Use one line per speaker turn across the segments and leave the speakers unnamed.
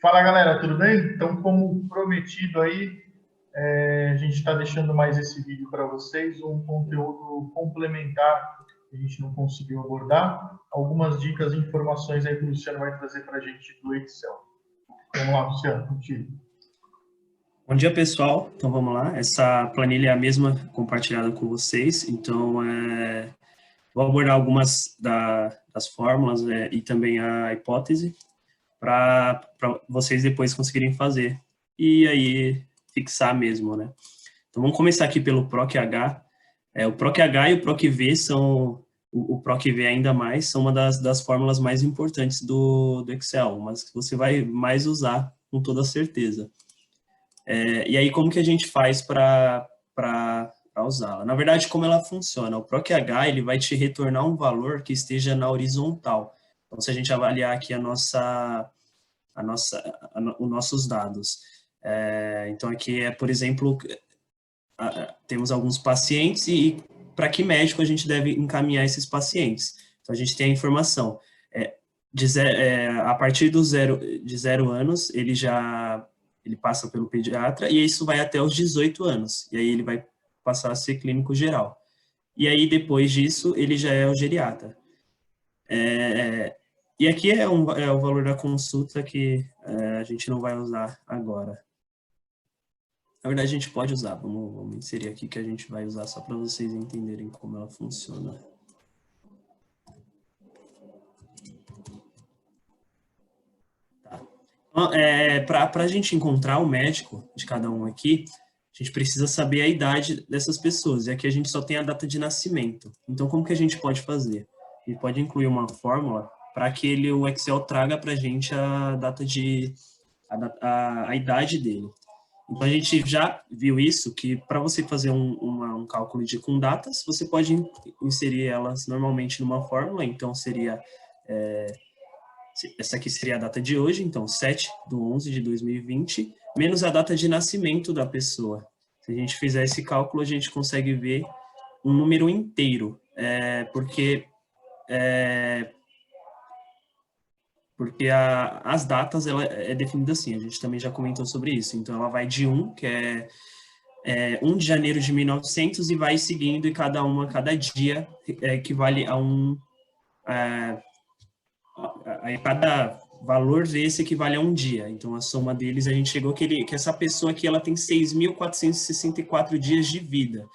Fala galera, tudo bem? Então, como prometido aí, a gente está deixando mais esse vídeo para vocês, um conteúdo complementar que a gente não conseguiu abordar, algumas dicas e informações aí que o Luciano vai trazer para a gente do Excel. Vamos lá, Luciano, contigo.
Bom dia, pessoal. Então, vamos lá. Essa planilha é a mesma compartilhada com vocês. Então, vou abordar algumas das fórmulas e também a hipótese para vocês depois conseguirem fazer. E aí, fixar mesmo, né? Então, vamos começar aqui pelo PROC-H. O PROC-H e o PROC-V são... O PROC-V ainda mais, são uma das fórmulas mais importantes do Excel, mas que você vai mais usar com toda certeza. E aí, como que a gente faz para usá-la? Na verdade, como ela funciona? O PROC-H, ele vai te retornar um valor que esteja na horizontal. Então, se a gente avaliar aqui os nossos dados. Então, aqui por exemplo, temos alguns pacientes e para que médico a gente deve encaminhar esses pacientes. Então, a gente tem a informação. A partir de 0 anos, ele passa pelo pediatra e isso vai até os 18 anos. E aí ele vai passar a ser clínico geral. E aí, depois disso, ele já é o geriatra. E aqui é o valor da consulta que a gente não vai usar agora. Na verdade, a gente pode usar. Vamos inserir aqui que a gente vai usar só para vocês entenderem como ela funciona. Para a gente encontrar o médico de cada um aqui, a gente precisa saber a idade dessas pessoas. E aqui a gente só tem a data de nascimento. Então, como que a gente pode fazer? A gente pode incluir uma fórmula para que o Excel traga para a gente a idade dele. Então, a gente já viu isso, que para você fazer um cálculo com datas, você pode inserir elas normalmente numa fórmula. Então, seria... essa aqui seria a data de hoje, então 7/11/2020, menos a data de nascimento da pessoa. Se a gente fizer esse cálculo, a gente consegue ver um número inteiro, porque as datas ela é definida assim, a gente também já comentou sobre isso. Então, ela vai de 1, que é 1 de janeiro de 1900, e vai seguindo, e cada dia equivale a cada valor desse equivale a um dia. Então, a soma deles, a gente chegou que essa pessoa aqui ela tem 6.464 dias de vida.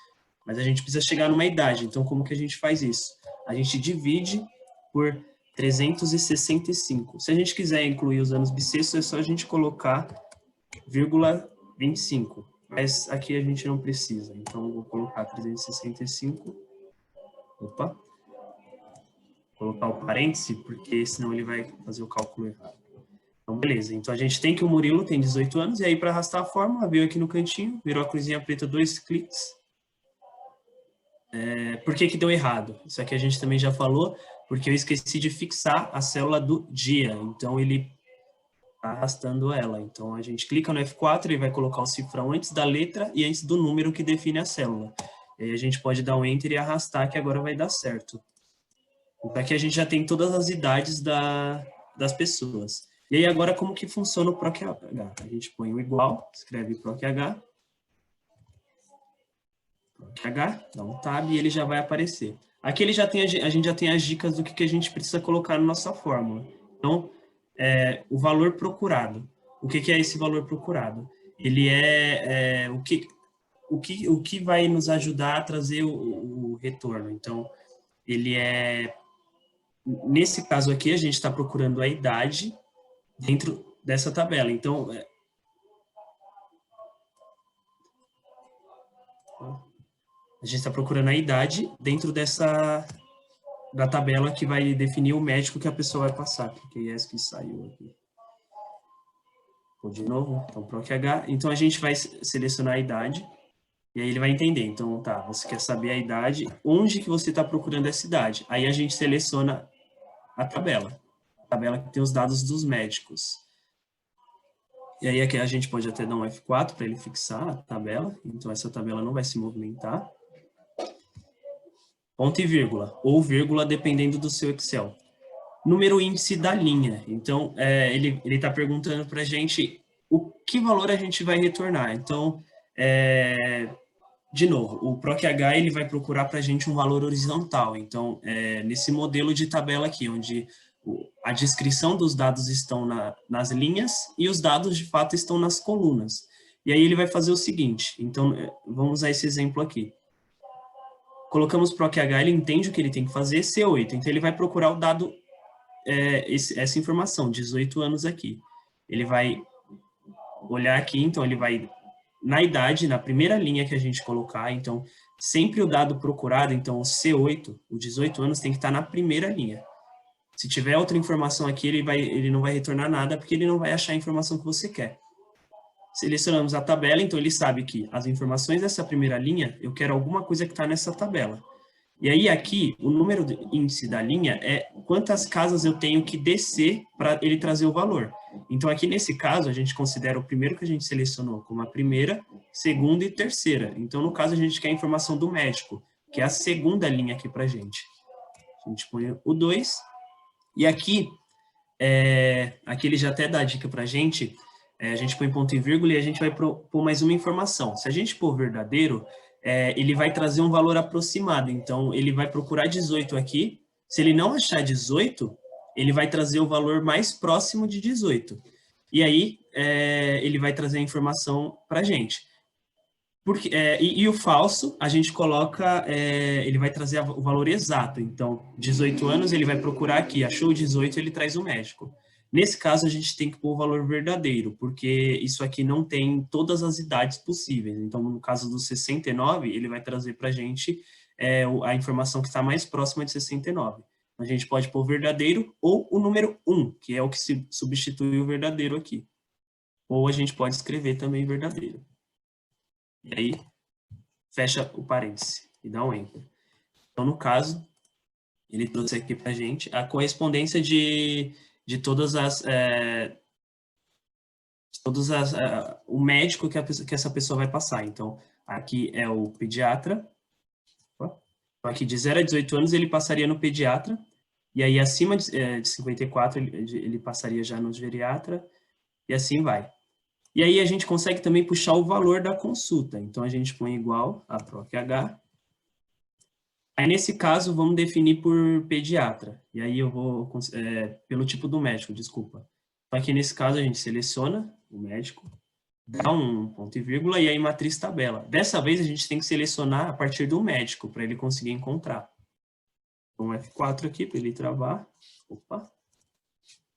Mas a gente precisa chegar numa idade. Então, como que a gente faz isso? A gente divide por 365. Se a gente quiser incluir os anos bissextos, é só a gente colocar 0,25. Mas aqui a gente não precisa. Então, eu vou colocar 365. Opa! Colocar o parêntese, porque senão ele vai fazer o cálculo errado. Então, beleza. Então, a gente tem que o Murilo tem 18 anos, e aí, para arrastar a fórmula, veio aqui no cantinho, virou a cruzinha preta, 2 cliques. Por que que deu errado? Isso aqui a gente também já falou, porque eu esqueci de fixar a célula do dia. Então, ele está arrastando ela. Então, a gente clica no F4, ele vai colocar o cifrão antes da letra e antes do número que define a célula. E aí, a gente pode dar um Enter e arrastar, que agora vai dar certo. Então, aqui a gente já tem todas as idades das pessoas. E aí, agora, como que funciona o PROC-H? A gente põe o igual, escreve PROC-H, dá um tab e ele já vai aparecer. Aqui a gente já tem as dicas do que a gente precisa colocar na nossa fórmula. Então, o valor procurado. O que é esse valor procurado? Ele o que vai nos ajudar a trazer o retorno. Então, nesse caso aqui, a gente está procurando a idade dentro dessa tabela. Então, a gente está procurando a idade dentro da tabela que vai definir o médico que a pessoa vai passar. Porque essa que saiu aqui. Vou de novo. Então, PROC-H. Então, a gente vai selecionar a idade. E aí ele vai entender. Então, tá, você quer saber a idade, onde que você está procurando essa idade. Aí a gente seleciona a tabela. A tabela que tem os dados dos médicos. E aí aqui a gente pode até dar um F4 para ele fixar a tabela. Então, essa tabela não vai se movimentar. Ponto e vírgula, ou vírgula, dependendo do seu Excel. número índice da linha. Então, ele está perguntando para a gente o que valor a gente vai retornar. Então, de novo, o PROC-H ele vai procurar para a gente um valor horizontal. Então, nesse modelo de tabela aqui, onde a descrição dos dados estão nas linhas e os dados, de fato, estão nas colunas. E aí ele vai fazer o seguinte. Então, vamos usar esse exemplo aqui. Colocamos PROC-H, ele entende o que ele tem que fazer, C8. Então, ele vai procurar o dado, essa informação, 18 anos aqui. Ele vai olhar aqui, então ele vai na idade, na primeira linha que a gente colocar, então sempre o dado procurado, então o C8, o 18 anos, tem que estar na primeira linha. Se tiver outra informação aqui, ele não vai retornar nada, porque ele não vai achar a informação que você quer. Selecionamos a tabela, então ele sabe que as informações dessa primeira linha, eu quero alguma coisa que está nessa tabela. E aí aqui, o número de índice da linha é quantas casas eu tenho que descer para ele trazer o valor. Então aqui nesse caso, a gente considera o primeiro que a gente selecionou como a primeira, segunda e terceira. Então no caso a gente quer a informação do médico, que é a segunda linha aqui para a gente. A gente põe o 2. E aqui ele já até dá a dica para a gente põe ponto e vírgula e a gente vai pôr mais uma informação. Se a gente pôr verdadeiro, ele vai trazer um valor aproximado. Então, ele vai procurar 18 aqui. Se ele não achar 18, ele vai trazer o valor mais próximo de 18. E aí, ele vai trazer a informação para a gente. E o falso, a gente coloca, ele vai trazer o valor exato. Então, 18 anos, ele vai procurar aqui. Achou 18, ele traz o médico. Nesse caso, a gente tem que pôr o valor verdadeiro, porque isso aqui não tem todas as idades possíveis. Então, no caso do 69, ele vai trazer para a gente a informação que está mais próxima de 69. A gente pode pôr verdadeiro ou o número 1, que é o que se substitui o verdadeiro aqui. Ou a gente pode escrever também verdadeiro. E aí, fecha o parêntese e dá um Enter. Então, no caso, ele trouxe aqui para a gente a correspondência de todas as o médico que essa pessoa vai passar. Então, aqui é o pediatra. Aqui de 0 a 18 anos ele passaria no pediatra, e aí acima de 54 ele passaria já no geriatra, e assim vai. E aí a gente consegue também puxar o valor da consulta. Então, a gente põe igual a PROC-H. Aí, nesse caso, vamos definir por pediatra. E aí eu vou, pelo tipo do médico, desculpa. Então, aqui nesse caso, a gente seleciona o médico, dá um ponto e vírgula, e aí matriz tabela. Dessa vez, a gente tem que selecionar a partir do médico, para ele conseguir encontrar. Então, F4 aqui, para ele travar. Opa.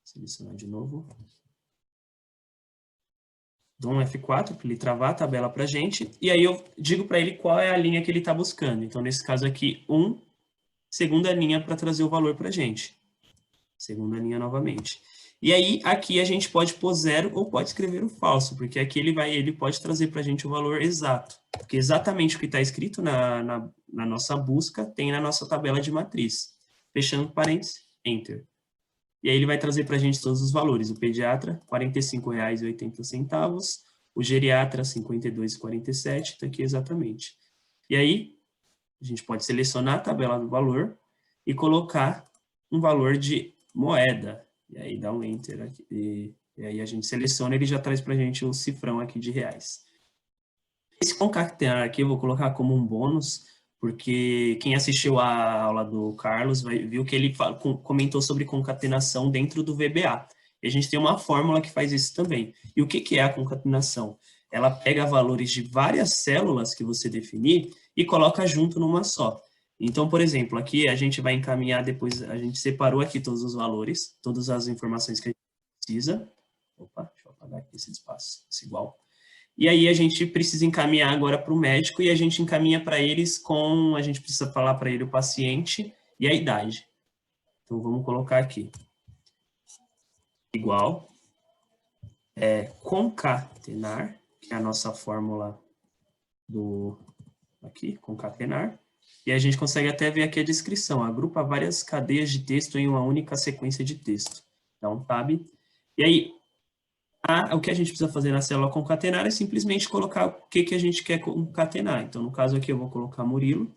Selecionar de novo. Dou um F4 para ele travar a tabela para a gente, e aí eu digo para ele qual é a linha que ele está buscando. Então, nesse caso aqui, segunda linha para trazer o valor para a gente. Segunda linha novamente. E aí, aqui a gente pode pôr 0 ou pode escrever o falso, porque aqui ele pode trazer para a gente o valor exato. Porque exatamente o que está escrito na nossa busca tem na nossa tabela de matriz. Fechando parênteses, Enter. E aí ele vai trazer para a gente todos os valores. O pediatra, R$ 45,80. O geriatra, R$ 52,47. Está aqui exatamente. E aí, a gente pode selecionar a tabela do valor e colocar um valor de moeda. E aí dá um Enter aqui. E aí a gente seleciona, ele já traz para a gente um cifrão aqui de reais. Esse concatenar aqui eu vou colocar como um bônus, porque quem assistiu a aula do Carlos viu que ele comentou sobre concatenação dentro do VBA. E a gente tem uma fórmula que faz isso também. E o que é a concatenação? Ela pega valores de várias células que você definir e coloca junto numa só. Então, por exemplo, aqui a gente vai encaminhar depois, a gente separou aqui todos os valores, todas as informações que a gente precisa. Opa, deixa eu apagar aqui esse espaço, esse igual. E aí a gente precisa encaminhar agora para o médico e a gente encaminha para eles a gente precisa falar para ele o paciente e a idade. Então, vamos colocar aqui. Igual, concatenar, que é a nossa fórmula aqui, concatenar. E a gente consegue até ver aqui a descrição. Agrupa várias cadeias de texto em uma única sequência de texto. Dá um tab. E aí, o que a gente precisa fazer na célula concatenar é simplesmente colocar o que a gente quer concatenar. Então, no caso aqui, eu vou colocar Murilo.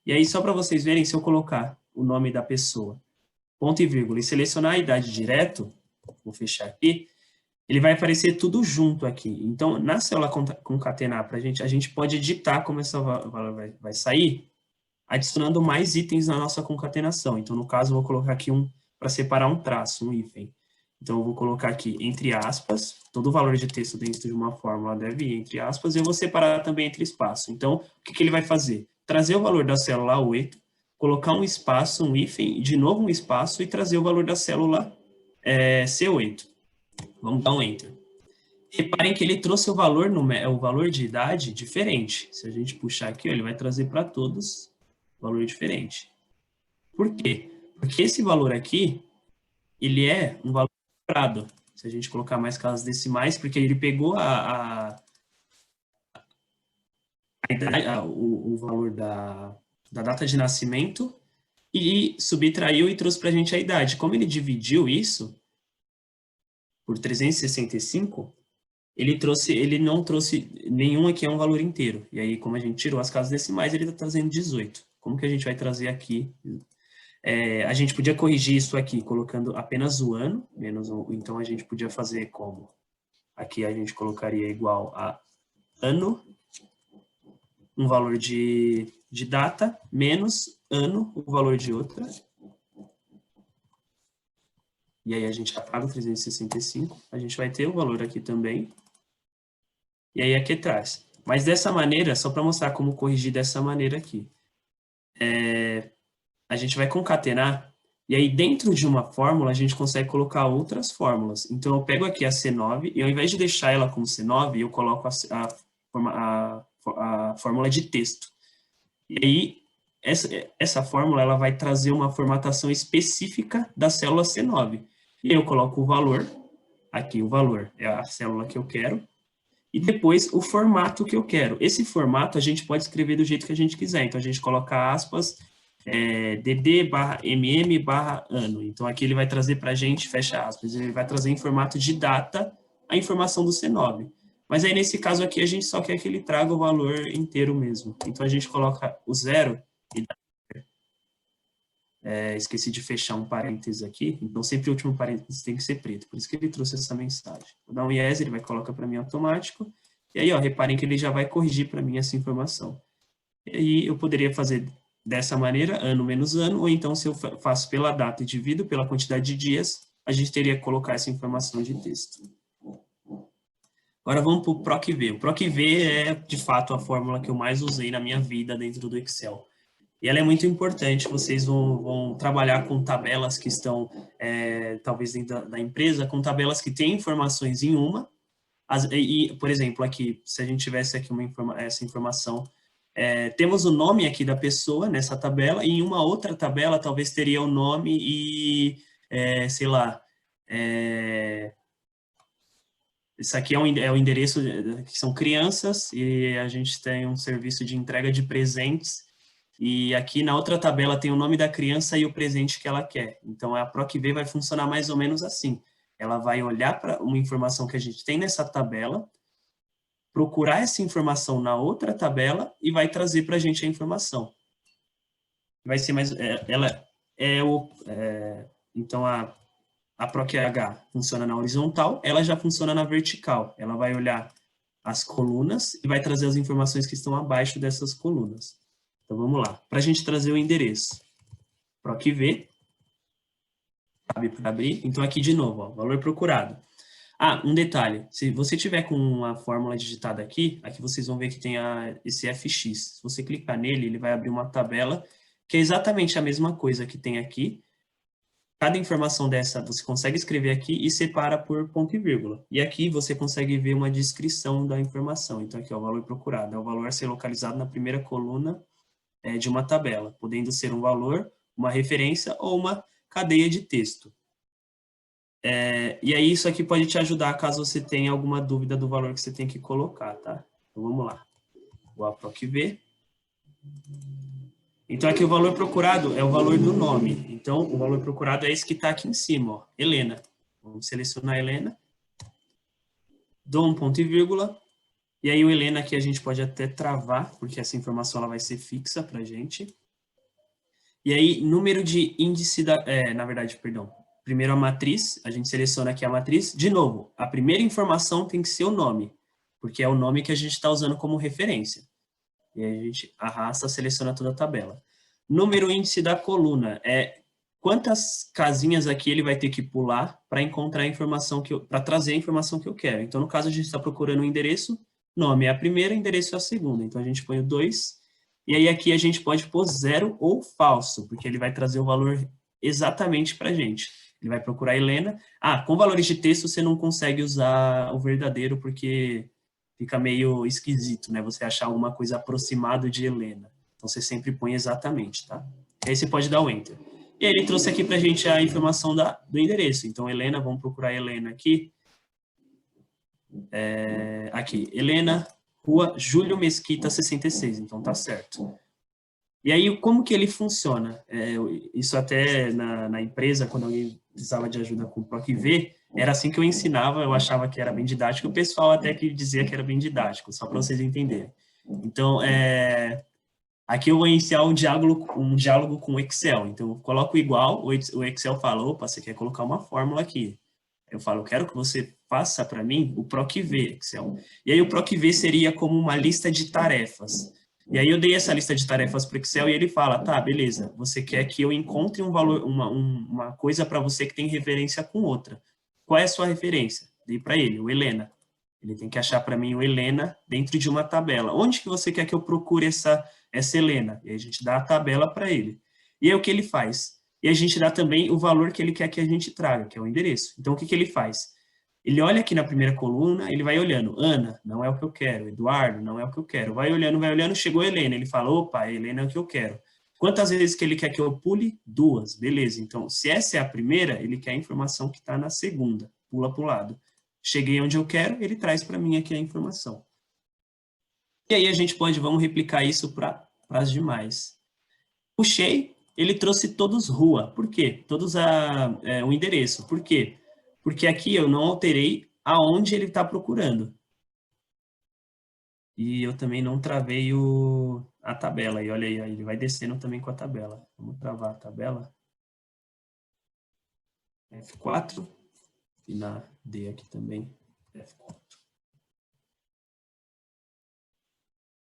E aí, só para vocês verem, se eu colocar o nome da pessoa, ponto e vírgula, e selecionar a idade direto, vou fechar aqui, ele vai aparecer tudo junto aqui. Então, na célula concatenar, a gente pode editar como essa valor vai sair, adicionando mais itens na nossa concatenação. Então, no caso, eu vou colocar aqui para separar um traço, um hífen. Então, eu vou colocar aqui entre aspas, todo o valor de texto dentro de uma fórmula deve ir entre aspas, e eu vou separar também entre espaço. Então, o que ele vai fazer? Trazer o valor da célula 8, colocar um espaço, um hífen, de novo um espaço, e trazer o valor da célula C8. Vamos dar um Enter. Reparem que ele trouxe o valor de idade diferente. Se a gente puxar aqui, ó, ele vai trazer para todos valor diferente. Por quê? Porque esse valor aqui, ele é um valor comprado. Se a gente colocar mais casas decimais, porque ele pegou o valor da data de nascimento e subtraiu e trouxe para a gente a idade. Como ele dividiu isso por 365, ele não trouxe nenhum aqui, é um valor inteiro. E aí, como a gente tirou as casas decimais, ele está trazendo 18. Como que a gente vai trazer aqui? A gente podia corrigir isso aqui, colocando apenas o ano, menos então a gente podia fazer como? Aqui a gente colocaria igual a ano, um valor de data, menos ano, o valor de outra. E aí a gente apaga o 365, a gente vai ter o valor aqui também. E aí aqui atrás. Mas dessa maneira, só para mostrar como corrigir dessa maneira aqui. A gente vai concatenar, e aí dentro de uma fórmula a gente consegue colocar outras fórmulas. Então eu pego aqui a C9, e ao invés de deixar ela como C9, eu coloco a fórmula de texto. E aí essa fórmula ela vai trazer uma formatação específica da célula C9. E aí eu coloco o valor, aqui o valor é a célula que eu quero, e depois o formato que eu quero. Esse formato a gente pode escrever do jeito que a gente quiser. Então, a gente coloca aspas, dd/mm/ano. Então, aqui ele vai trazer para a gente, fecha aspas, ele vai trazer em formato de data a informação do C9. Mas aí, nesse caso aqui, a gente só quer que ele traga o valor inteiro mesmo. Então, a gente coloca o 0 e dá. Esqueci de fechar um parênteses aqui, então sempre o último parênteses tem que ser preto, por isso que ele trouxe essa mensagem. Vou dar um yes, ele vai colocar para mim automático, e aí, ó, reparem que ele já vai corrigir para mim essa informação. E aí eu poderia fazer dessa maneira, ano menos ano, ou então se eu faço pela data e divido pela quantidade de dias, a gente teria que colocar essa informação de texto. Agora vamos para o PROC-V. O PROC-V é, de fato, a fórmula que eu mais usei na minha vida dentro do Excel. E ela é muito importante, vocês vão trabalhar com tabelas que estão, talvez dentro da empresa, com tabelas que têm informações em uma, por exemplo, aqui, se a gente tivesse aqui essa informação, temos o nome aqui da pessoa nessa tabela, e em uma outra tabela talvez teria o nome e, sei lá, isso aqui é o endereço, que são crianças, e a gente tem um serviço de entrega de presentes, e aqui na outra tabela tem o nome da criança e o presente que ela quer. Então, a PROC-V vai funcionar mais ou menos assim. Ela vai olhar para uma informação que a gente tem nessa tabela, procurar essa informação na outra tabela e vai trazer para a gente a informação. Vai ser mais... então, a PROC-H funciona na horizontal, ela já funciona na vertical. Ela vai olhar as colunas e vai trazer as informações que estão abaixo dessas colunas. Então, vamos lá. Para a gente trazer o endereço, PROC-V, cabe para abrir. Então, aqui de novo, ó, valor procurado. Um detalhe. Se você tiver com uma fórmula digitada aqui vocês vão ver que tem esse FX. Se você clicar nele, ele vai abrir uma tabela que é exatamente a mesma coisa que tem aqui. Cada informação dessa você consegue escrever aqui e separa por ponto e vírgula. E aqui você consegue ver uma descrição da informação. Então, aqui é o valor procurado. É o valor a ser localizado na primeira coluna de uma tabela, podendo ser um valor, uma referência ou uma cadeia de texto. E aí isso aqui pode te ajudar caso você tenha alguma dúvida do valor que você tem que colocar, tá? Então vamos lá. O PROC-V. Então aqui o valor procurado é o valor do nome. Então o valor procurado é esse que está aqui em cima, ó, Helena. Vamos selecionar a Helena. Dou um ponto e vírgula. E aí o Helena aqui a gente pode até travar, porque essa informação ela vai ser fixa para a gente. E aí, número de índice da... na verdade, perdão. Primeiro a matriz, a gente seleciona aqui a matriz. De novo, a primeira informação tem que ser o nome, porque é o nome que a gente está usando como referência. E aí a gente arrasta, seleciona toda a tabela. Número índice da coluna é quantas casinhas aqui ele vai ter que pular para encontrar a informação para trazer a informação que eu quero. Então, no caso, a gente está procurando o endereço, nome é a primeira, endereço é a segunda. Então, a gente põe o 2, e aí aqui a gente pode pôr 0 ou falso, porque ele vai trazer o valor exatamente para a gente. Ele vai procurar a Helena. Com valores de texto você não consegue usar o verdadeiro, porque fica meio esquisito, né? Você achar alguma coisa aproximado de Helena. Então, você sempre põe exatamente, tá? E aí você pode dar o Enter. E aí ele trouxe aqui para a gente a informação do endereço. Então, Helena, vamos procurar Helena aqui. Aqui, Helena, Rua Júlio Mesquita, 66. Então, tá certo. E aí, como que ele funciona? Isso até na empresa, quando alguém precisava de ajuda com o PROC-V, era assim que eu ensinava, eu achava que era bem didático, o pessoal até que dizia que era bem didático, só para vocês entenderem. Então, aqui eu vou iniciar um diálogo com o Excel. Então, eu coloco igual, o Excel fala, opa, você quer colocar uma fórmula aqui. Eu falo, eu quero que você faça para mim o PROC-V, Excel. E aí o PROC-V seria como uma lista de tarefas. E aí eu dei essa lista de tarefas para o Excel e ele fala, tá, beleza, você quer que eu encontre um valor, uma coisa para você que tem referência com outra. Qual é a sua referência? Dei para ele, o Helena. Ele tem que achar para mim o Helena dentro de uma tabela. Onde que você quer que eu procure essa Helena? E aí a gente dá a tabela para ele. E aí o que ele faz? E a gente dá também o valor que ele quer que a gente traga, que é o endereço. Então, o que ele faz? Ele olha aqui na primeira coluna, ele vai olhando. Ana, não é o que eu quero. Eduardo, não é o que eu quero. Vai olhando, chegou a Helena. Ele fala, opa, a Helena é o que eu quero. Quantas vezes que ele quer que eu pule? 2. Beleza. Então, se essa é a primeira, ele quer a informação que está na segunda. Pula para o lado. Cheguei onde eu quero, ele traz para mim aqui a informação. E aí a gente vamos replicar isso para as demais. Puxei, ele trouxe todos rua. Por quê? Todos o endereço. Por quê? Porque aqui eu não alterei aonde ele está procurando. E eu também não travei a tabela. E olha aí, ele vai descendo também com a tabela. Vamos travar a tabela. F4. E na D aqui também, F4.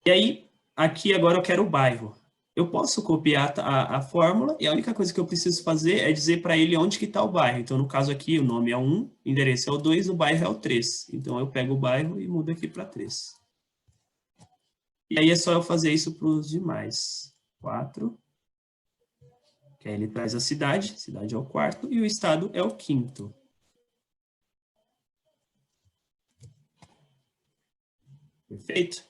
E aí, aqui agora eu quero o bairro. Eu posso copiar a fórmula e a única coisa que eu preciso fazer é dizer para ele onde que está o bairro. Então, no caso aqui, o nome é 1, o endereço é o 2, o bairro é o 3. Então, eu pego o bairro e mudo aqui para 3. E aí é só eu fazer isso para os demais. 4. Que aí ele traz a cidade é o quarto, e o estado é o quinto. Perfeito?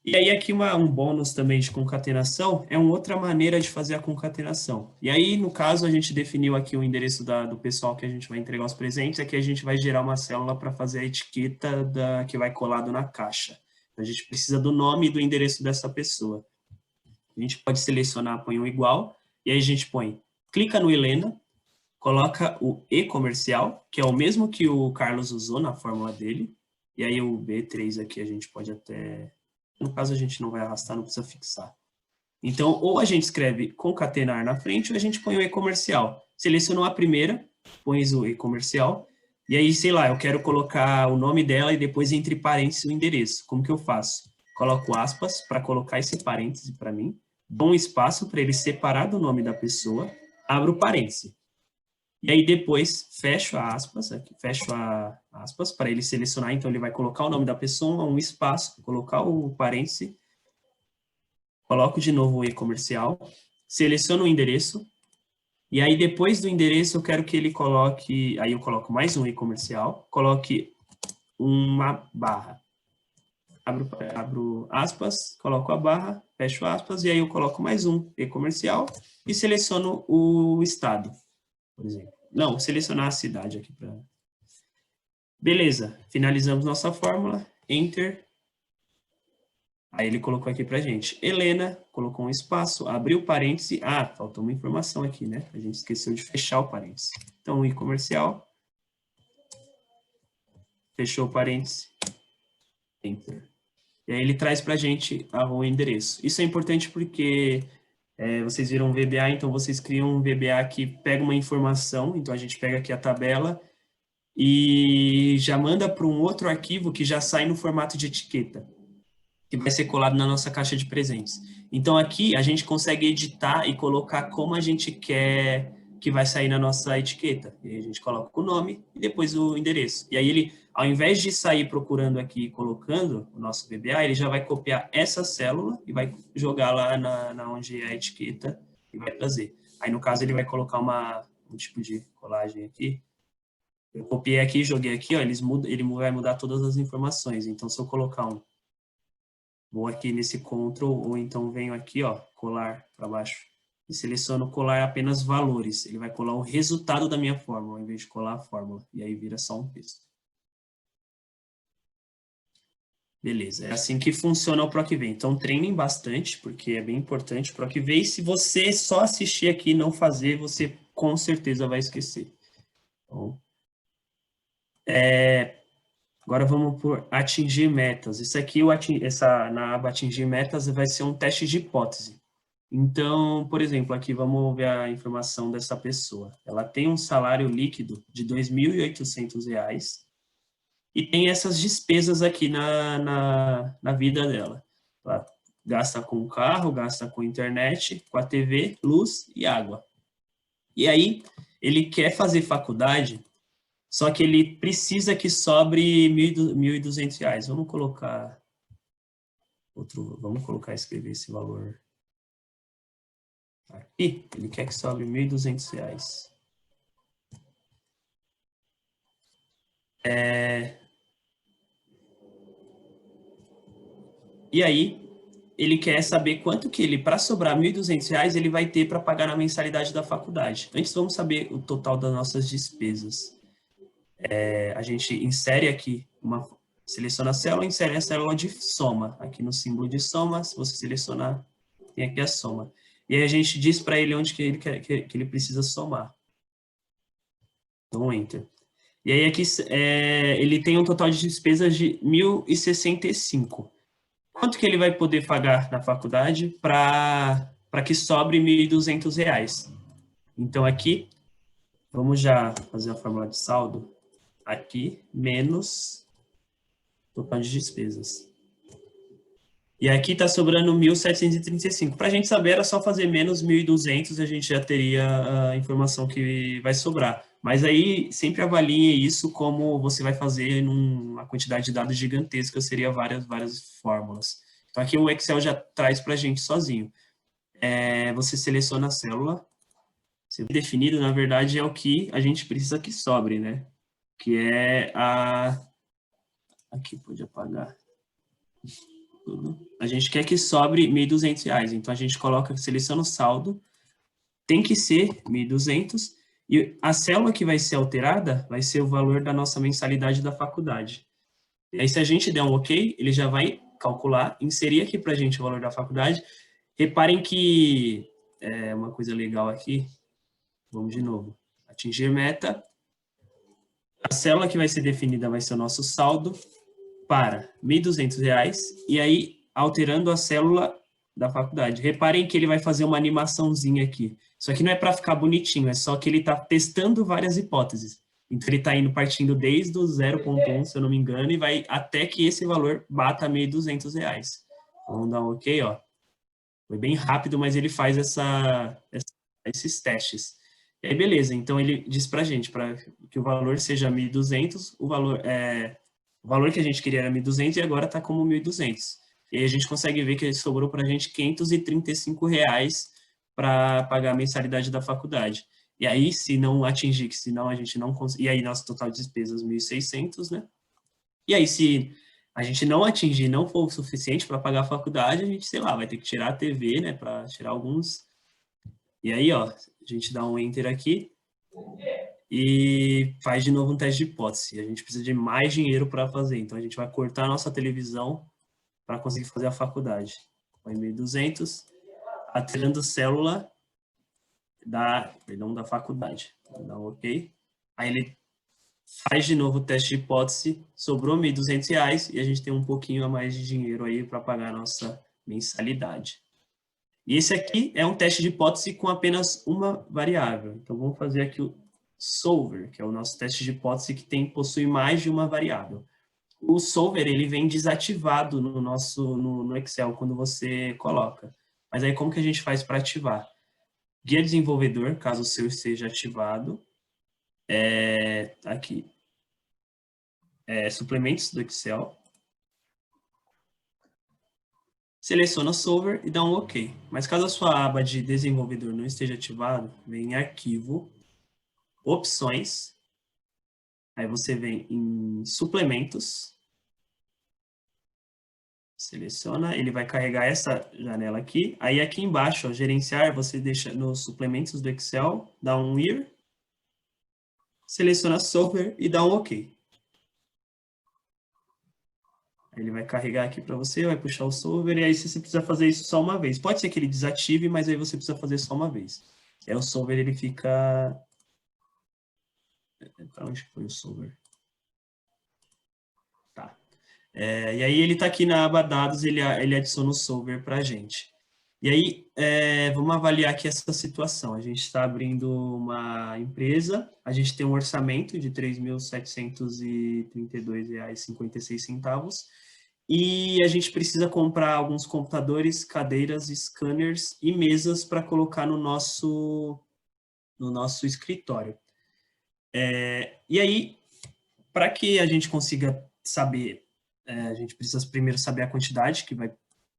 E aí aqui um bônus também de concatenação é uma outra maneira de fazer a concatenação. E aí, no caso, a gente definiu aqui o endereço do pessoal que a gente vai entregar os presentes, aqui a gente vai gerar uma célula para fazer a etiqueta que vai colado na caixa. A gente precisa do nome e do endereço dessa pessoa. A gente pode selecionar, põe um igual, e aí a gente clica no Helena, coloca o e-comercial, que é o mesmo que o Carlos usou na fórmula dele, e aí o B3 aqui a gente pode até... No caso, a gente não vai arrastar, não precisa fixar. Então, ou a gente escreve concatenar na frente, ou a gente põe o e-comercial. Selecionou a primeira, põe o e-comercial, e aí, sei lá, eu quero colocar o nome dela e depois entre parênteses o endereço. Como que eu faço? Coloco aspas para colocar esse parêntese para mim, dou um espaço para ele separar do nome da pessoa, abro o parêntese. E aí depois fecho aspas para ele selecionar, então ele vai colocar o nome da pessoa, um espaço, colocar o parêntese, coloco de novo o e-comercial, seleciono o endereço, e aí depois do endereço eu quero que ele coloque, aí eu coloco mais um e-comercial, coloque uma barra. Abro aspas, coloco a barra, fecho aspas, e aí eu coloco mais um e-comercial e seleciono o estado, por exemplo. Não, selecionar a cidade aqui para... Beleza, finalizamos nossa fórmula, Enter. Aí ele colocou aqui pra gente. Helena, colocou um espaço, abriu parêntese. Faltou uma informação aqui, né? A gente esqueceu de fechar o parêntese. Então, o e-comercial. Fechou o parêntese. Enter. E aí ele traz pra gente o endereço. Isso é importante porque Vocês viram um VBA, então vocês criam um VBA que pega uma informação, então a gente pega aqui a tabela e já manda para um outro arquivo que já sai no formato de etiqueta, que vai ser colado na nossa caixa de presentes. Então aqui a gente consegue editar e colocar como a gente quer que vai sair na nossa etiqueta. E aí a gente coloca o nome e depois o endereço. E aí ele, ao invés de sair procurando aqui e colocando o nosso VBA, ele já vai copiar essa célula e vai jogar lá na onde é a etiqueta e vai trazer. Aí no caso ele vai colocar um tipo de colagem aqui. Eu copiei aqui, joguei aqui, ó, ele vai mudar todas as informações. Então se eu colocar vou aqui nesse Ctrl, ou então venho aqui, ó, colar para baixo, e seleciono colar apenas valores. Ele vai colar o resultado da minha fórmula, ao invés de colar a fórmula. E aí vira só um texto. Beleza, é assim que funciona o PROC-V. Então treinem bastante, porque é bem importante o PROC-V. E se você só assistir aqui e não fazer, você com certeza vai esquecer. Então, agora vamos por atingir metas. Isso aqui, na aba atingir metas, vai ser um teste de hipótese. Então, por exemplo, aqui vamos ver a informação dessa pessoa. Ela tem um salário líquido de R$ 2.800 e tem essas despesas aqui na vida dela. Ela gasta com carro, gasta com internet, com a TV, luz e água. E aí, ele quer fazer faculdade, só que ele precisa que sobre R$ 1.200. Vamos colocar, escrever esse valor aqui. Ele quer que sobre R$ 1.200. E aí, ele quer saber quanto que ele, para sobrar R$ 1.200, ele vai ter para pagar na mensalidade da faculdade. Antes, vamos saber o total das nossas despesas. A gente insere aqui, seleciona a célula, insere a célula de soma. Aqui no símbolo de soma, se você selecionar, tem aqui a soma. E aí a gente diz para ele onde que ele precisa somar. Então, Enter. E aí aqui ele tem um total de despesas de R$ 1.065. Quanto que ele vai poder pagar na faculdade para que sobre R$ 1.200? Então, aqui, vamos já fazer a fórmula de saldo. Aqui, menos total de despesas. E aqui está sobrando 1.735. Para a gente saber, era só fazer menos 1.200 e a gente já teria a informação que vai sobrar. Mas aí, sempre avalie isso como você vai fazer numa quantidade de dados gigantesca, seria várias fórmulas. Então, aqui o Excel já traz para a gente sozinho. Você seleciona a célula. Definido, na verdade, é o que a gente precisa que sobre, né? Que é Aqui, pode apagar. A gente quer que sobre R$ 1.200. Então, a gente seleciona o saldo, tem que ser 1.200, e a célula que vai ser alterada vai ser o valor da nossa mensalidade da faculdade. E aí, se a gente der um OK, ele já vai calcular, inserir aqui para a gente o valor da faculdade. Reparem que uma coisa legal aqui, vamos de novo, atingir meta, a célula que vai ser definida vai ser o nosso saldo, para R$ 1.200, e aí alterando a célula da faculdade. Reparem que ele vai fazer uma animaçãozinha aqui. Isso aqui não é para ficar bonitinho, é só que ele está testando várias hipóteses. Então, ele está indo partindo desde o 0,1, se eu não me engano, e vai até que esse valor bata R$ 1.200. Vamos dar um OK, ó. Foi bem rápido, mas ele faz esses testes. E aí, beleza. Então, ele diz para a gente, para que o valor seja 1.200, o valor que a gente queria era 1.200 e agora está como 1.200. E aí a gente consegue ver que sobrou para a gente R$ 535 para pagar a mensalidade da faculdade. E aí, se não atingir, que senão a gente não consegue... E aí, nosso total de despesas, 1.600, né? E aí, se a gente não atingir, não for o suficiente para pagar a faculdade, a gente, sei lá, vai ter que tirar a TV, né? Para tirar alguns... E aí, ó, a gente dá um Enter aqui e faz de novo um teste de hipótese. A gente precisa de mais dinheiro para fazer, então a gente vai cortar a nossa televisão para conseguir fazer a faculdade. Põe 1.200, atirando célula da faculdade. Dá um OK. Aí ele faz de novo o teste de hipótese, sobrou R$ 1.200 e a gente tem um pouquinho a mais de dinheiro aí para pagar a nossa mensalidade. E esse aqui é um teste de hipótese com apenas uma variável. Então, vamos fazer aqui o solver, que é o nosso teste de hipótese que possui mais de uma variável. O solver, ele vem desativado no Excel quando você coloca. Mas aí, como que a gente faz para ativar? Guia desenvolvedor, caso o seu esteja ativado. Aqui. Suplementos do Excel. Seleciona Solver e dá um OK. Mas caso a sua aba de desenvolvedor não esteja ativado, vem em Arquivo, Opções, aí você vem em Suplementos, seleciona, ele vai carregar essa janela aqui, aí aqui embaixo, ó, Gerenciar, você deixa nos Suplementos do Excel, dá um Here, seleciona Solver e dá um OK. Ele vai carregar aqui para você, vai puxar o solver, e aí você precisa fazer isso só uma vez. Pode ser que ele desative, mas aí você precisa fazer só uma vez. Aí o solver, ele fica... Para onde foi o solver? Tá. E aí ele está aqui na aba dados, ele adiciona o solver para a gente. E aí, vamos avaliar aqui essa situação. A gente está abrindo uma empresa, a gente tem um orçamento de R$ 3.732,56, e a gente precisa comprar alguns computadores, cadeiras, scanners e mesas para colocar no nosso escritório. E aí, para que a gente consiga saber, a gente precisa primeiro saber a quantidade que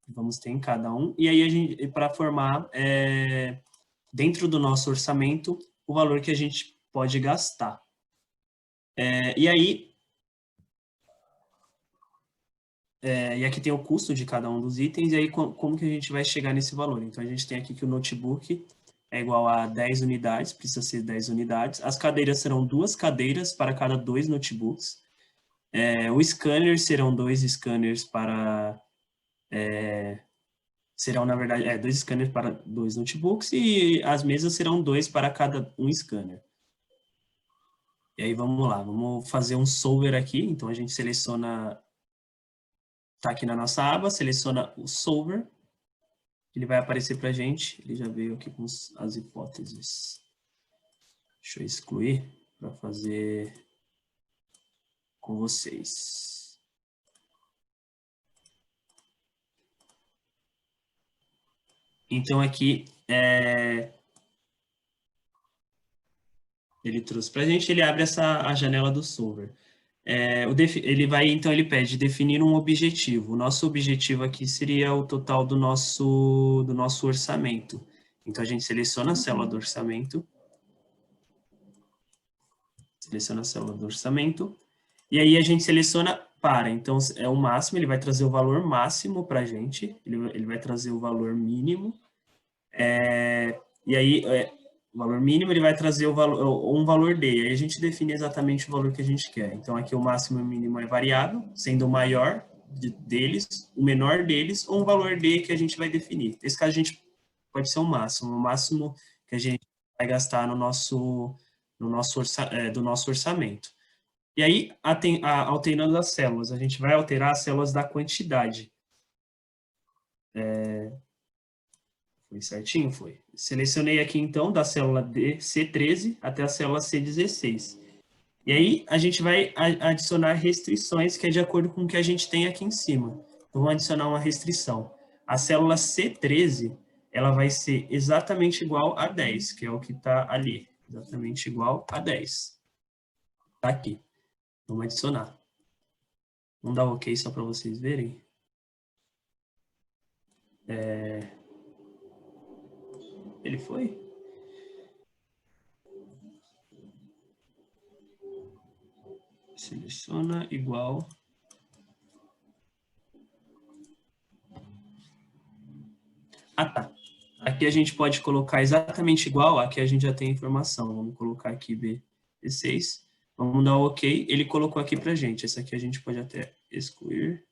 vamos ter em cada um, e aí para formar, dentro do nosso orçamento, o valor que a gente pode gastar. E aí, e aqui tem o custo de cada um dos itens, e aí como que a gente vai chegar nesse valor? Então, a gente tem aqui que o notebook é igual a 10 unidades, precisa ser 10 unidades. As cadeiras serão 2 cadeiras para cada 2 notebooks. O scanner serão 2 scanners para... serão, na verdade, 2 scanners para 2 notebooks, e as mesas serão 2 para cada um scanner. E aí, vamos lá, vamos fazer um solver aqui. Então, a gente seleciona... Está aqui na nossa aba, seleciona o solver. Ele vai aparecer para a gente. Ele já veio aqui com as hipóteses. Deixa eu excluir para fazer com vocês. Então, aqui, ele trouxe para a gente, ele abre a janela do solver. Então, ele pede definir um objetivo. O nosso objetivo aqui seria o total do nosso orçamento. Então, a gente seleciona a célula do orçamento. Seleciona a célula do orçamento. E aí, a gente seleciona para. Então, é o máximo, ele vai trazer o valor máximo para a gente. Ele vai trazer o valor mínimo. E aí, o valor mínimo, ele vai trazer um valor D. Aí a gente define exatamente o valor que a gente quer. Então, aqui o máximo e o mínimo é variável, sendo o maior deles, o menor deles, ou um valor D que a gente vai definir. Nesse caso, a gente pode ser o máximo que a gente vai gastar do nosso orçamento. E aí, alterando as células, a gente vai alterar as células da quantidade. Foi certinho? Foi. Selecionei aqui, então, da célula C13 até a célula C16. E aí, a gente vai adicionar restrições, que é de acordo com o que a gente tem aqui em cima. Então, vamos adicionar uma restrição. A célula C13, ela vai ser exatamente igual a 10, que é o que está ali. Exatamente igual a 10. Está aqui. Vamos adicionar. Vamos dar um OK só para vocês verem. Ele foi? Seleciona igual. Tá. Aqui a gente pode colocar exatamente igual, aqui a gente já tem informação. Vamos colocar aqui B6. Vamos dar o OK. Ele colocou aqui pra gente. Essa aqui a gente pode até excluir.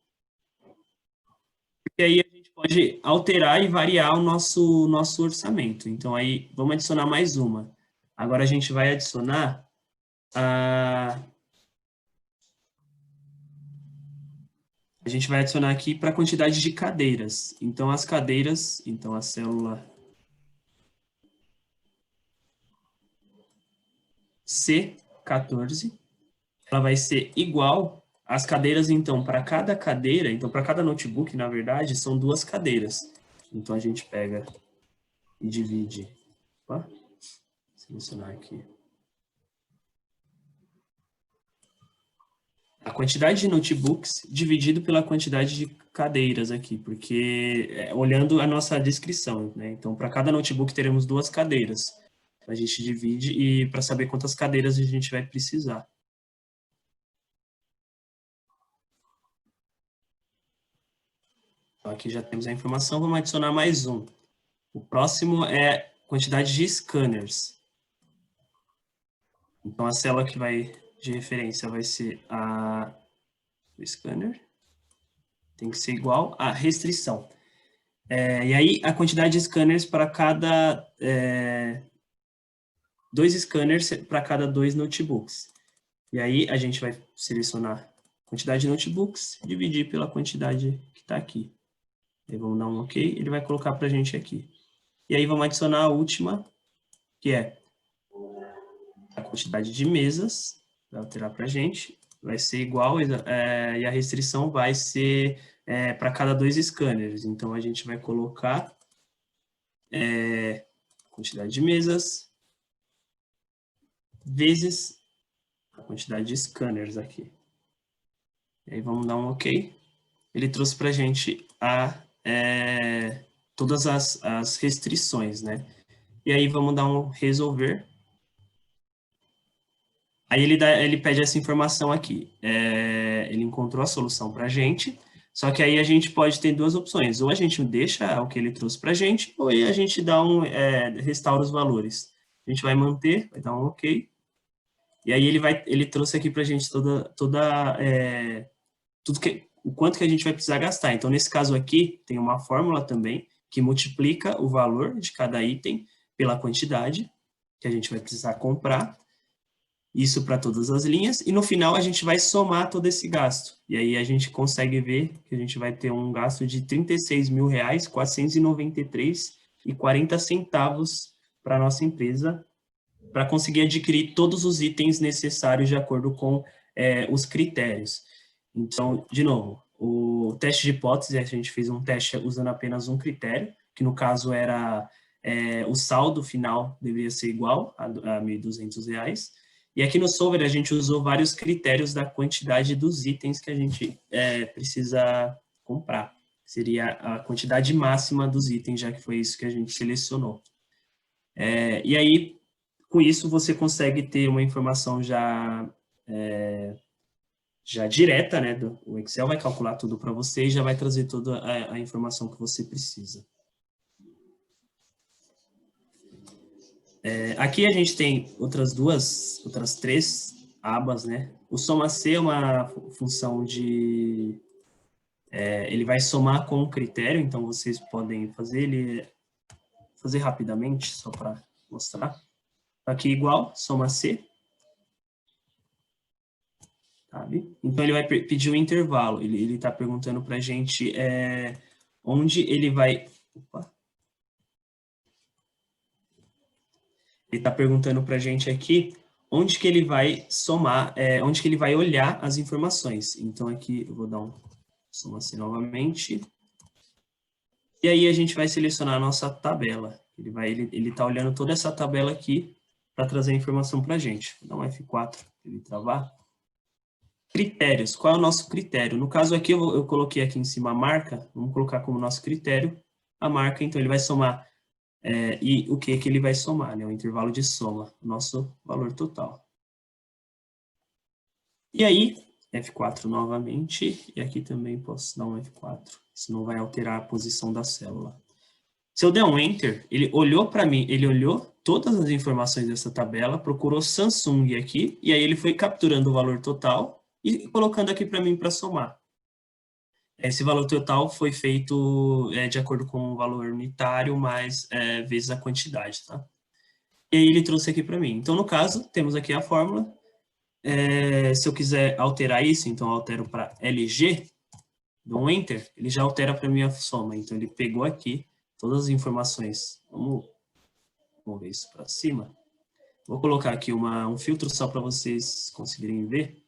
E aí a gente pode alterar e variar o nosso orçamento. Então aí, vamos adicionar mais uma. Agora a gente vai adicionar a gente vai adicionar aqui para a quantidade de cadeiras. Então, as cadeiras, então a célula C14, ela vai ser igual às cadeiras, então, para cada cadeira, então, para cada notebook, na verdade, são 2 cadeiras. Então, a gente pega e divide. Opa, selecionar aqui. A quantidade de notebooks dividido pela quantidade de cadeiras aqui, porque olhando a nossa descrição, né? Então, para cada notebook teremos 2 cadeiras. A gente divide e para saber quantas cadeiras a gente vai precisar. Então, aqui já temos a informação, vamos adicionar mais um. O próximo é quantidade de scanners. Então, a célula que vai de referência vai ser o scanner. Tem que ser igual à restrição. E aí, a quantidade de scanners para cada... 2 scanners para cada 2 notebooks. E aí, a gente vai selecionar a quantidade de notebooks, dividir pela quantidade que está aqui. Aí, vamos dar um OK, ele vai colocar para a gente aqui. E aí, vamos adicionar a última, que é a quantidade de mesas, vai alterar para a gente, vai ser igual, e a restrição vai ser para cada 2 scanners. Então, a gente vai colocar quantidade de mesas vezes a quantidade de scanners aqui. E aí, vamos dar um OK. Ele trouxe para a gente todas as restrições, né? E aí, vamos dar um resolver. Aí ele pede essa informação aqui. Ele encontrou a solução para a gente, só que aí a gente pode ter 2 opções. Ou a gente deixa o que ele trouxe para a gente, ou aí a gente dá restaura os valores. A gente vai manter, vai dar um OK. E aí ele trouxe aqui para a gente o quanto que a gente vai precisar gastar. Então, nesse caso aqui, tem uma fórmula também que multiplica o valor de cada item pela quantidade que a gente vai precisar comprar. Isso para todas as linhas, e no final a gente vai somar todo esse gasto. E aí a gente consegue ver que a gente vai ter um gasto de R$ 36.493,40 para a nossa empresa, para conseguir adquirir todos os itens necessários de acordo com os critérios. Então, de novo, o teste de hipótese, a gente fez um teste usando apenas um critério, que no caso era o saldo final deveria ser igual a R$ 1.200, e aqui no Solver a gente usou vários critérios da quantidade dos itens que a gente precisa comprar. Seria a quantidade máxima dos itens, já que foi isso que a gente selecionou. E aí, com isso, você consegue ter uma informação já direta, né? O Excel vai calcular tudo para você e já vai trazer toda a informação que você precisa. Aqui a gente tem outras 3 abas, né? O soma C é uma função de... ele vai somar com um critério, então vocês podem fazer rapidamente, só para mostrar. Aqui igual, soma C. Sabe? Então ele vai pedir um intervalo, ele está perguntando para a gente onde ele vai... Opa. Ele está perguntando para a gente aqui onde que ele vai somar, onde que ele vai olhar as informações. Então, aqui eu vou dar um soma assim novamente. E aí a gente vai selecionar a nossa tabela. Ele está olhando toda essa tabela aqui para trazer a informação para a gente. Vou dar um F4 para ele travar. Critérios. Qual é o nosso critério? No caso aqui, eu coloquei aqui em cima a marca. Vamos colocar como nosso critério a marca. Então, ele vai somar... e o que ele vai somar, né? O intervalo de soma, o nosso valor total. E aí, F4 novamente, e aqui também posso dar um F4, senão vai alterar a posição da célula. Se eu der um Enter, ele olhou para mim, ele olhou todas as informações dessa tabela, procurou Samsung aqui, e aí ele foi capturando o valor total e colocando aqui para mim para somar. Esse valor total foi feito de acordo com o valor unitário, mais vezes a quantidade, tá? E aí ele trouxe aqui para mim. Então, no caso, temos aqui a fórmula. Se eu quiser alterar isso, então eu altero para LG. dou um Enter, ele já altera para mim a soma. Então, ele pegou aqui todas as informações. Vamos ver isso para cima. Vou colocar aqui um filtro só para vocês conseguirem ver.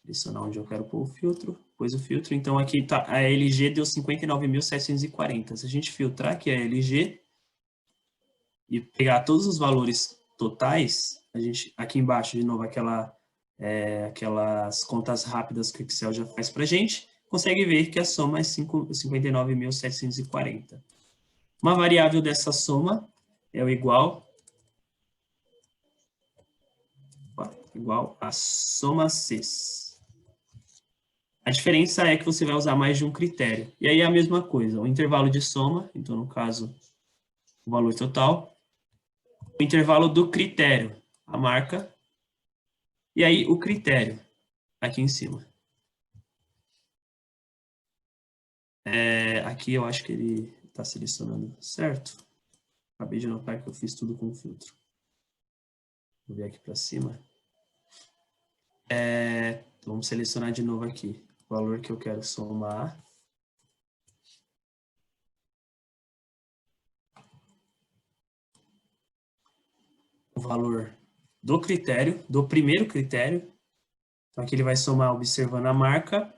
Selecionar onde eu quero pôr o filtro. Pôs o filtro. Então, aqui tá, a LG deu 59.740. Se a gente filtrar aqui a LG e pegar todos os valores totais, a gente, aqui embaixo, de novo, aquelas contas rápidas que o Excel já faz para a gente, consegue ver que a soma é 59.740. Uma variável dessa soma é o igual a soma Cs. A diferença é que você vai usar mais de um critério. E aí é a mesma coisa, o intervalo de soma, então no caso, o valor total, o intervalo do critério, a marca, e aí o critério, aqui em cima. Aqui eu acho que ele está selecionando certo. Acabei de notar que eu fiz tudo com filtro. Vou ver aqui para cima. Vamos selecionar de novo aqui o valor que eu quero somar. O valor do critério, do primeiro critério. Então, aqui ele vai somar observando a marca.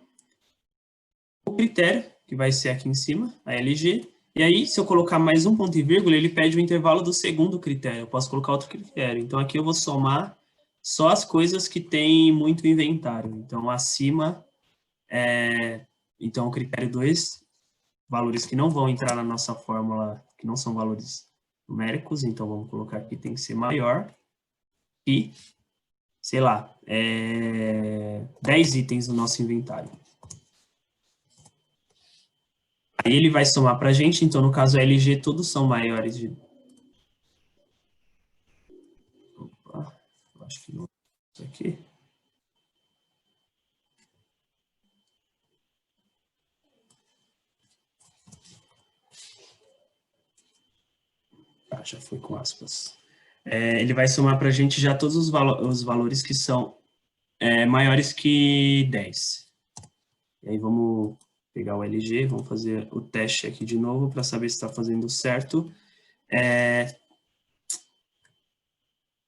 O critério, que vai ser aqui em cima, a LG. E aí, se eu colocar mais um ponto e vírgula, ele pede o intervalo do segundo critério. Eu posso colocar outro critério. Então, aqui eu vou somar só as coisas que tem muito inventário. Então, acima, então, o critério 2, valores que não vão entrar na nossa fórmula, que não são valores numéricos. Então, vamos colocar aqui, tem que ser maior. E, sei lá, 10 itens no nosso inventário. Aí ele vai somar para a gente, então no caso LG todos são maiores de... Opa, eu acho que não é isso aqui. Já foi com aspas. Ele vai somar para a gente já todos os valores que são maiores que 10. E aí vamos pegar o LG, vamos fazer o teste aqui de novo para saber se está fazendo certo.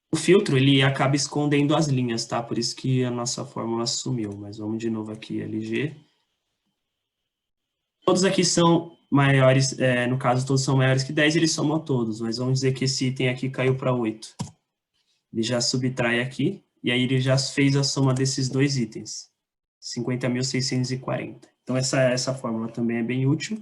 O filtro, ele acaba escondendo as linhas, tá? Por isso que a nossa fórmula sumiu. Mas vamos de novo aqui, LG. Todos aqui são maiores, no caso, todos são maiores que 10, ele somou todos. Mas vamos dizer que esse item aqui caiu para 8. Ele já subtrai aqui, e aí ele já fez a soma desses dois itens. 50.640. Então, essa fórmula também é bem útil.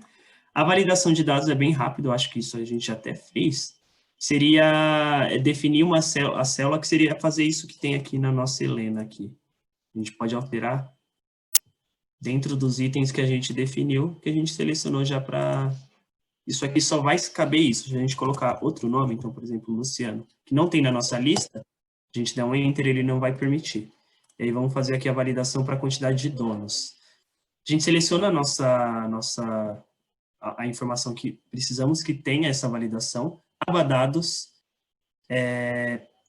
A validação de dados é bem rápido, eu acho que isso a gente até fez. Seria definir a célula que seria fazer isso que tem aqui na nossa Helena aqui. A gente pode alterar dentro dos itens que a gente definiu, que a gente selecionou já para... Isso aqui só vai caber isso. Se a gente colocar outro nome, então, por exemplo, Luciano, que não tem na nossa lista, a gente dá um Enter, ele não vai permitir. E aí vamos fazer aqui a validação para a quantidade de donos. A gente seleciona a informação que precisamos que tenha essa validação, aba dados,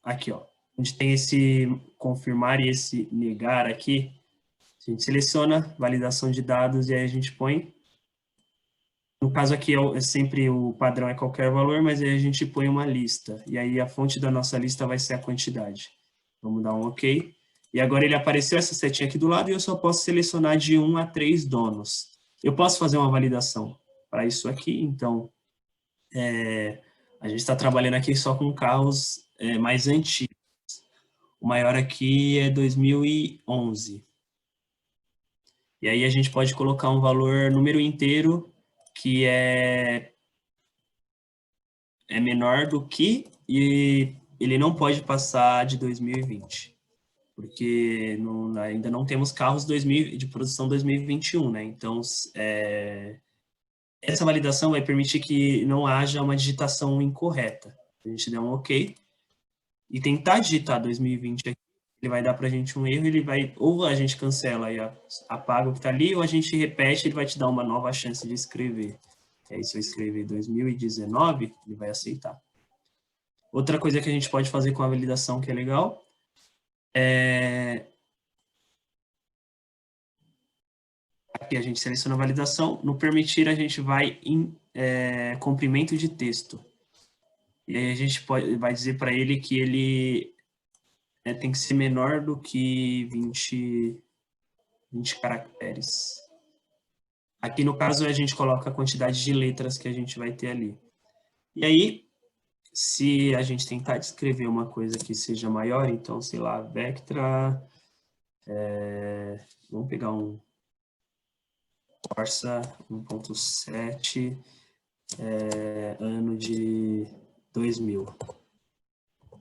aqui, ó, onde tem esse confirmar e esse negar aqui, a gente seleciona validação de dados e aí a gente põe, no caso aqui é sempre o padrão é qualquer valor, mas aí a gente põe uma lista, e aí a fonte da nossa lista vai ser a quantidade. Vamos dar um OK. E agora ele apareceu essa setinha aqui do lado e eu só posso selecionar de 1 a 3 donos. Eu posso fazer uma validação para isso aqui, então a gente está trabalhando aqui só com carros mais antigos. O maior aqui é 2011. E aí a gente pode colocar um valor, número inteiro, que é menor do que, e ele não pode passar de 2020. Porque ainda não temos carros de produção 2021, né? Então, essa validação vai permitir que não haja uma digitação incorreta. A gente der um OK e tentar digitar 2020 aqui, ele vai dar para a gente um erro, ele vai, ou a gente cancela e apaga o que está ali, ou a gente repete, ele vai te dar uma nova chance de escrever. E aí, se eu escrever 2019, ele vai aceitar. Outra coisa que a gente pode fazer com a validação que é legal Aqui a gente seleciona a validação. No permitir, a gente vai em comprimento de texto. E aí a gente vai dizer para ele que ele tem que ser menor do que 20 caracteres. Aqui, no caso, a gente coloca a quantidade de letras que a gente vai ter ali. E aí, se a gente tentar descrever uma coisa que seja maior, então, sei lá, Vectra, vamos pegar um Corsa 1.7, ano de 2000.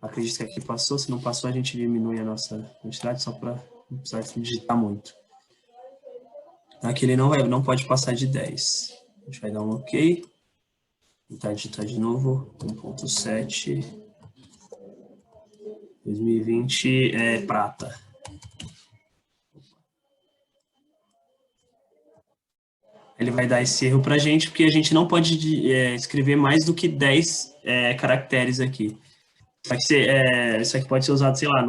Acredito que aqui passou, se não passou a gente diminui a nossa quantidade só para não precisar digitar muito. Aqui ele não pode passar de 10. A gente vai dar um OK. Tentar digitar de novo, 1.7, 2020 prata. Ele vai dar esse erro para a gente, porque a gente não pode escrever mais do que 10 caracteres aqui. Isso aqui pode ser usado, sei lá,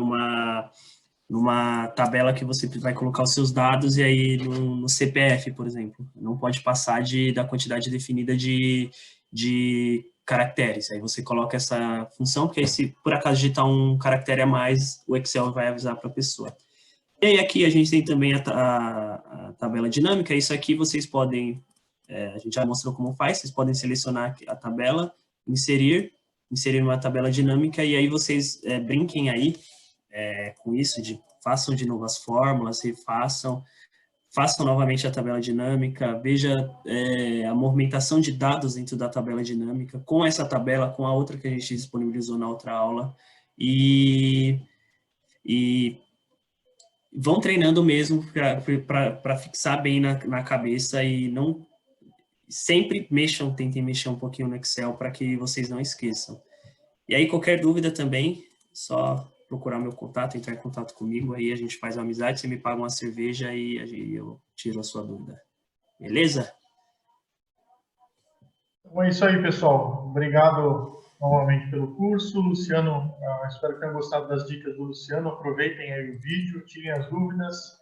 numa tabela que você vai colocar os seus dados e aí no CPF, por exemplo. Não pode passar da quantidade definida de caracteres. Aí você coloca essa função, porque aí se por acaso digitar um caractere a mais, o Excel vai avisar para a pessoa. E aí aqui a gente tem também a tabela dinâmica. Isso aqui vocês podem, a gente já mostrou como faz, vocês podem selecionar a tabela, inserir uma tabela dinâmica e aí vocês brinquem aí com isso, façam de novo as fórmulas, refaçam, façam novamente a tabela dinâmica, veja a movimentação de dados dentro da tabela dinâmica, com essa tabela, com a outra que a gente disponibilizou na outra aula, e vão treinando mesmo para fixar bem na cabeça e não sempre tentem mexer um pouquinho no Excel para que vocês não esqueçam. E aí, qualquer dúvida também, só procurar meu contato, entrar em contato comigo, aí a gente faz uma amizade, você me paga uma cerveja e eu tiro a sua dúvida. Beleza?
Então é isso aí, pessoal. Obrigado novamente pelo curso. Luciano, espero que tenham gostado das dicas do Luciano. Aproveitem aí o vídeo, tirem as dúvidas,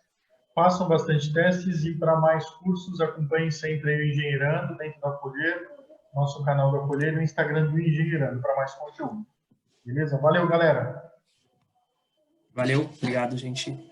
façam bastante testes e para mais cursos acompanhem sempre o Engenheirando dentro da Colher, nosso canal da Colher e o Instagram do Engenheirando para mais conteúdo. Beleza? Valeu, galera!
Valeu, obrigado, gente.